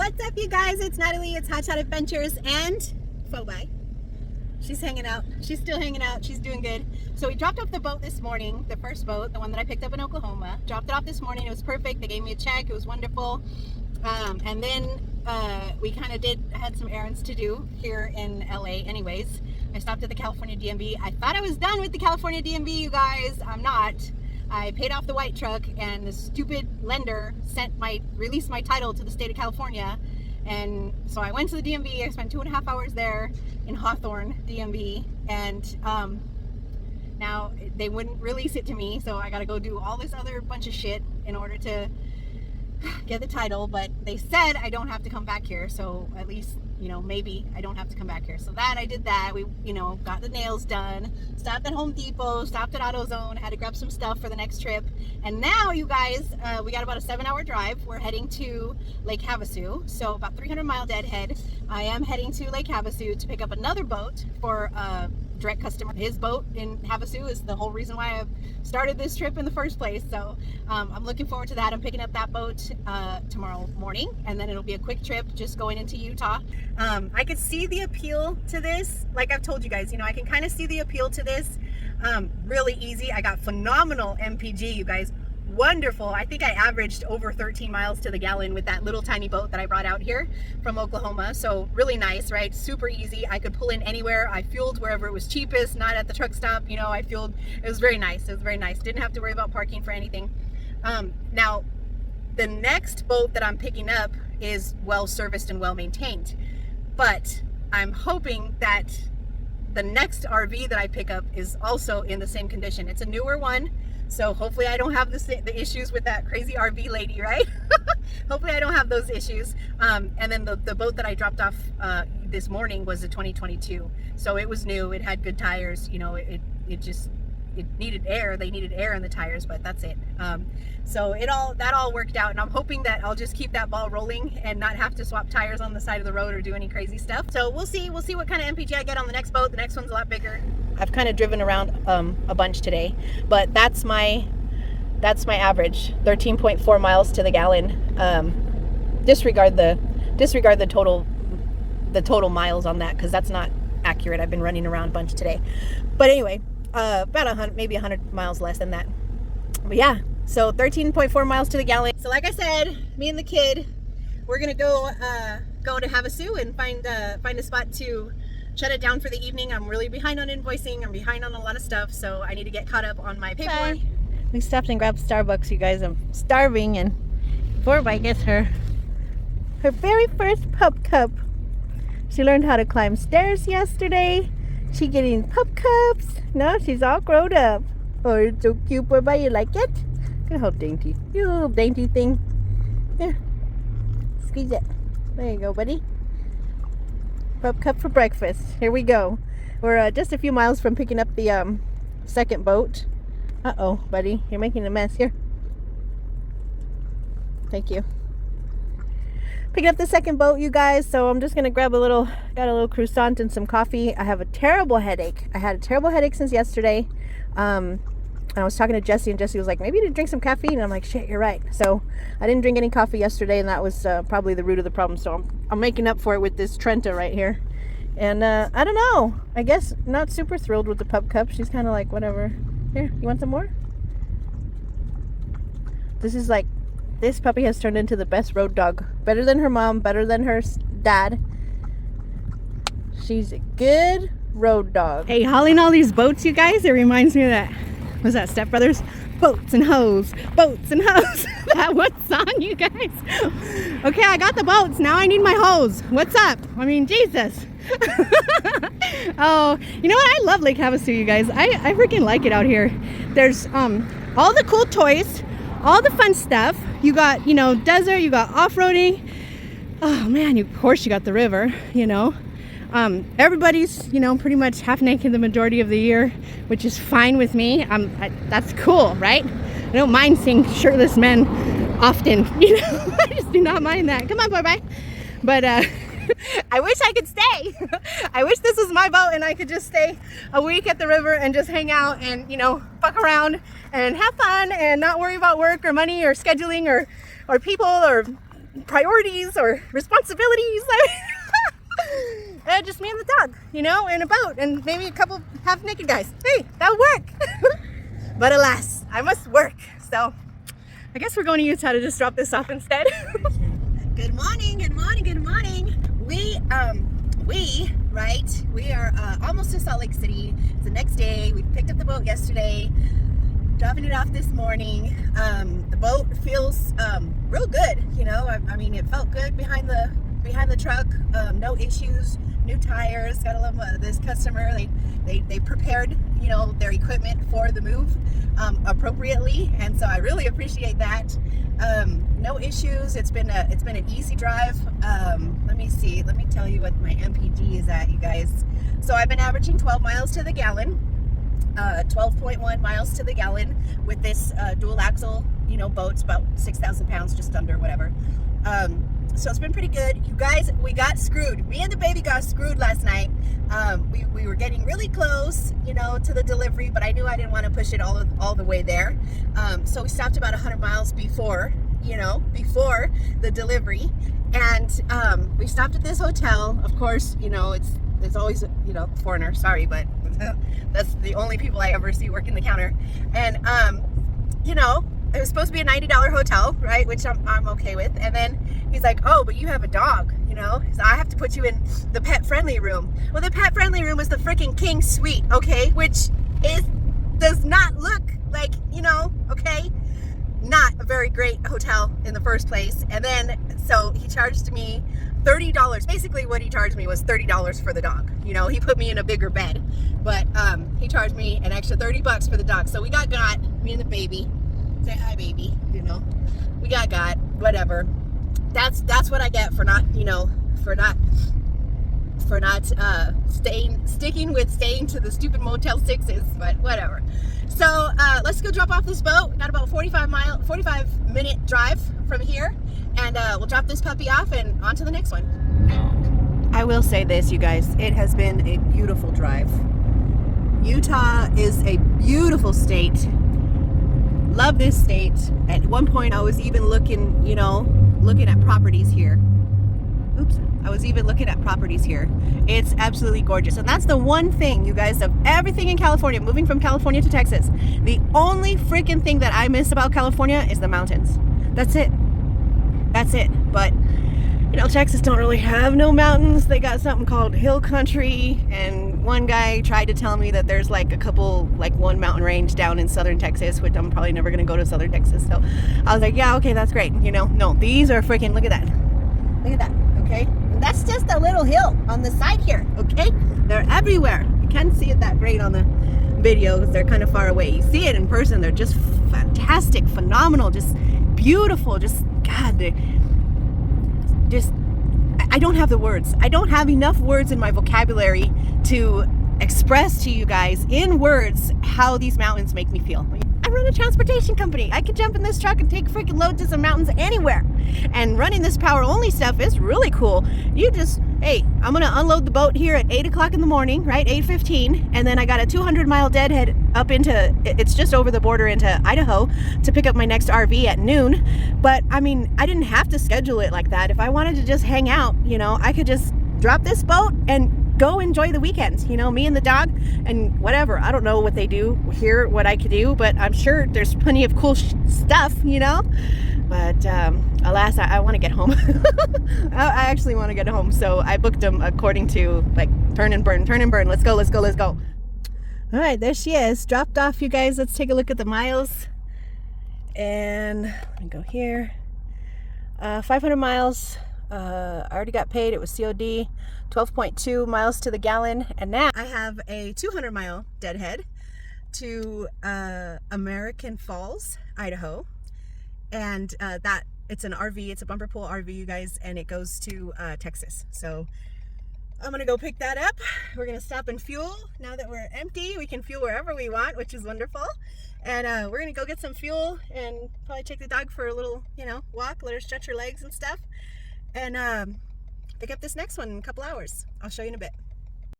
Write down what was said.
What's up, you guys? It's Natalie. It's Hot Shot Adventures and Phobi. She's hanging out. She's still hanging out. She's doing good. So we dropped off the boat this morning, the first boat, the one that I picked up in Oklahoma. Dropped it off this morning. It was perfect. They gave me a check. It was wonderful. And then we kind of had some errands to do here in LA anyways. I stopped at the California DMV. I thought I was done with the California DMV, you guys. I'm not. I paid off the white truck, and the stupid lender released my title to the state of California. And so I went to the DMV. I spent 2.5 hours there in Hawthorne DMV, and now they wouldn't release it to me, so I got to go do all this other bunch of shit in order to get the title. But they said I don't have to come back here, so at least, you know, maybe I don't have to come back here. So that I did that. We, you know, got the nails done, stopped at Home Depot, stopped at AutoZone, had to grab some stuff for the next trip. And now, you guys, we got about a 7-hour drive. We're heading to Lake Havasu, so about 300-mile deadhead. I am heading to Lake Havasu to pick up another boat for a direct customer. His boat in Havasu is the whole reason why I started this trip in the first place. So I'm looking forward to that. I'm picking up that boat tomorrow morning, and then it'll be a quick trip just going into Utah. I could see the appeal to this. Like I've told you guys, you know, I can kind of see the appeal to this. Really easy. I got phenomenal MPG, you guys. Wonderful. I think I averaged over 13 miles to the gallon with that little tiny boat that I brought out here from Oklahoma. So really nice, right? Super easy. I could pull in anywhere. I fueled wherever it was cheapest, not at the truck stop. You know, I fueled. It was very nice. It was very nice. Didn't have to worry about parking for anything. Now, the next boat that I'm picking up is well serviced and well maintained, but I'm hoping that the next RV that I pick up is also in the same condition. It's a newer one, so hopefully I don't have the issues with that crazy RV lady, right? Hopefully I don't have those issues. And then the boat that I dropped off this morning was a 2022, so it was new. It had good tires. You know, it needed air. They needed air in the tires, but that's it. So that all worked out, and I'm hoping that I'll just keep that ball rolling and not have to swap tires on the side of the road or do any crazy stuff. So we'll see what kind of MPG I get on the next boat. The next one's a lot bigger. I've kind of driven around a bunch today, but that's my average, 13.4 miles to the gallon. Disregard the total miles on that, because that's not accurate. I've been running around a bunch today, but anyway, about maybe 100 miles less than that. But yeah, so 13.4 miles to the gallon. So like I said, me and the kid, we're gonna go to Havasu and find a spot to shut it down for the evening. I'm really behind on invoicing. I'm behind on a lot of stuff, so I need to get caught up on my paperwork. We stopped and grabbed Starbucks, you guys. I'm starving, and Phobi gets her very first pup cup. She learned how to climb stairs yesterday. She getting pup cups. Now she's all grown up. Oh, it's so cute, Phobi. You like it? Look at how dainty. You little dainty thing. Here. Squeeze it. There you go, buddy. Pup cup for breakfast. Here we go. We're just a few miles from picking up the second boat. Uh-oh, buddy. You're making a mess here. Thank you. Picking up the second boat, you guys. So I'm just gonna grab got a little croissant and some coffee. I have a terrible headache. I had a terrible headache since yesterday. And I was talking to Jesse, and Jesse was like, maybe you didn't drink some caffeine. And I'm like, shit, you're right. So I didn't drink any coffee yesterday, and that was probably the root of the problem. So I'm making up for it with this Trenta right here. And I don't know. I guess not super thrilled with the pup cup. She's kind of like, whatever. Here, you want some more? This puppy has turned into the best road dog. Better than her mom, better than her dad. She's a good road dog. Hey, hauling all these boats, you guys, it reminds me of that. Was that Step Brothers? Boats and hoes, boats and hoes. That one song, you guys. Okay, I got the boats. Now I need my hose. What's up? I mean, Jesus. Oh, you know what? I love Lake Havasu, you guys. I freaking like it out here. There's all the cool toys, all the fun stuff. You got, you know, desert, you got off-roading. Oh man, of course you got the river, you know. Everybody's, you know, pretty much half naked the majority of the year, which is fine with me. That's cool, right? I don't mind seeing shirtless men often, you know. I just do not mind that. Come on, boy, but I wish I could stay. I wish this was my boat and I could just stay a week at the river and just hang out and, you know, fuck around and have fun and not worry about work or money or scheduling or people or priorities or responsibilities. Just me and the dog, you know, in a boat, and maybe a couple half-naked guys. Hey, that'll work. But alas, I must work. So I guess we're going to Utah to just drop this off instead. Good morning, good morning, good morning. We are almost to Salt Lake City. It's the next day. We picked up the boat yesterday, dropping it off this morning. The boat feels real good, you know. I mean, it felt good behind the truck. No issues, new tires. Gotta love this customer. They prepared, you know, their equipment for the move appropriately, and so I really appreciate that. No issues. It's been an easy drive. Let me tell you what my MPG is at, you guys. So I've been averaging 12 miles to the gallon, 12.1 miles to the gallon with this dual axle, you know, boat's about 6,000 pounds, just under, whatever. So it's been pretty good. You guys, we got screwed. Me and the baby got screwed last night. We were getting really close, you know, to the delivery, but I knew I didn't want to push it all the way there. So we stopped about 100 miles before the delivery. And we stopped at this hotel. Of course, you know, it's always, you know, foreigner, sorry, but that's the only people I ever see working the counter. And, you know, it was supposed to be a $90 hotel, right? Which I'm okay with. And then he's like, oh, but you have a dog, you know? So I have to put you in the pet-friendly room. Well, the pet-friendly room is the freaking king suite, okay? Which does not look like, you know, okay? Not a very great hotel in the first place. And then, so he charged me $30. Basically what he charged me was $30 for the dog. You know, he put me in a bigger bed, but he charged me an extra $30 for the dog. So we got me and the baby. Say hi, baby. You know, we got whatever. That's what I get for not, you know, for not sticking to the stupid Motel 6s, but whatever. So let's go drop off this boat. We got about 45-minute drive from here, and we'll drop this puppy off and on to the next one. I will say this, you guys, it has been a beautiful drive. Utah is a beautiful state. Love this state. At one point I was even looking at properties here. Oops. I was even looking at properties here. It's absolutely gorgeous. And that's the one thing, you guys, of everything in California, moving from California to Texas, the only freaking thing that I miss about California is the mountains. That's it. But, you know, Texas don't really have no mountains. They got something called hill country, and one guy tried to tell me that there's like one mountain range down in southern Texas, which I'm probably never gonna go to southern Texas. So I was like, yeah, okay, that's great. You know, no, these are freaking, look at that, okay? And that's just a little hill on the side here, okay? They're everywhere. You can't see it that great on the video because they're kind of far away. You see it in person, they're just fantastic, phenomenal, just beautiful, just, God, I don't have the words. I don't have enough words in my vocabulary to express to you guys in words how these mountains make me feel. I run a transportation company. I could jump in this truck and take freaking loads to some mountains anywhere. And running this power only stuff is really cool. You just, hey, I'm gonna unload the boat here at 8 o'clock in the morning, right? 8:15, and then I got a 200-mile deadhead up into, it's just over the border into Idaho to pick up my next RV at noon. But I mean, I didn't have to schedule it like that. If I wanted to just hang out, you know, I could just drop this boat and go enjoy the weekends, you know, me and the dog and whatever. I don't know what they do here, what I could do, but I'm sure there's plenty of cool stuff, you know. But alas, I want to get home. I actually want to get home, so I booked them according to like turn and burn. Let's go. All right, there she is, dropped off, you guys. Let's take a look at the miles. And let me go here. 500 miles. I already got paid. It was COD. 12.2 miles to the gallon. And now I have a 200-mile deadhead to American Falls, Idaho. And that it's an RV. It's a bumper pool RV, you guys, and it goes to Texas. So I'm gonna go pick that up. We're gonna stop and fuel. Now that we're empty, we can fuel wherever we want, which is wonderful. And we're gonna go get some fuel and probably take the dog for a little, you know, walk, let her stretch her legs and stuff. And pick up this next one in a couple hours. I'll show you in a bit.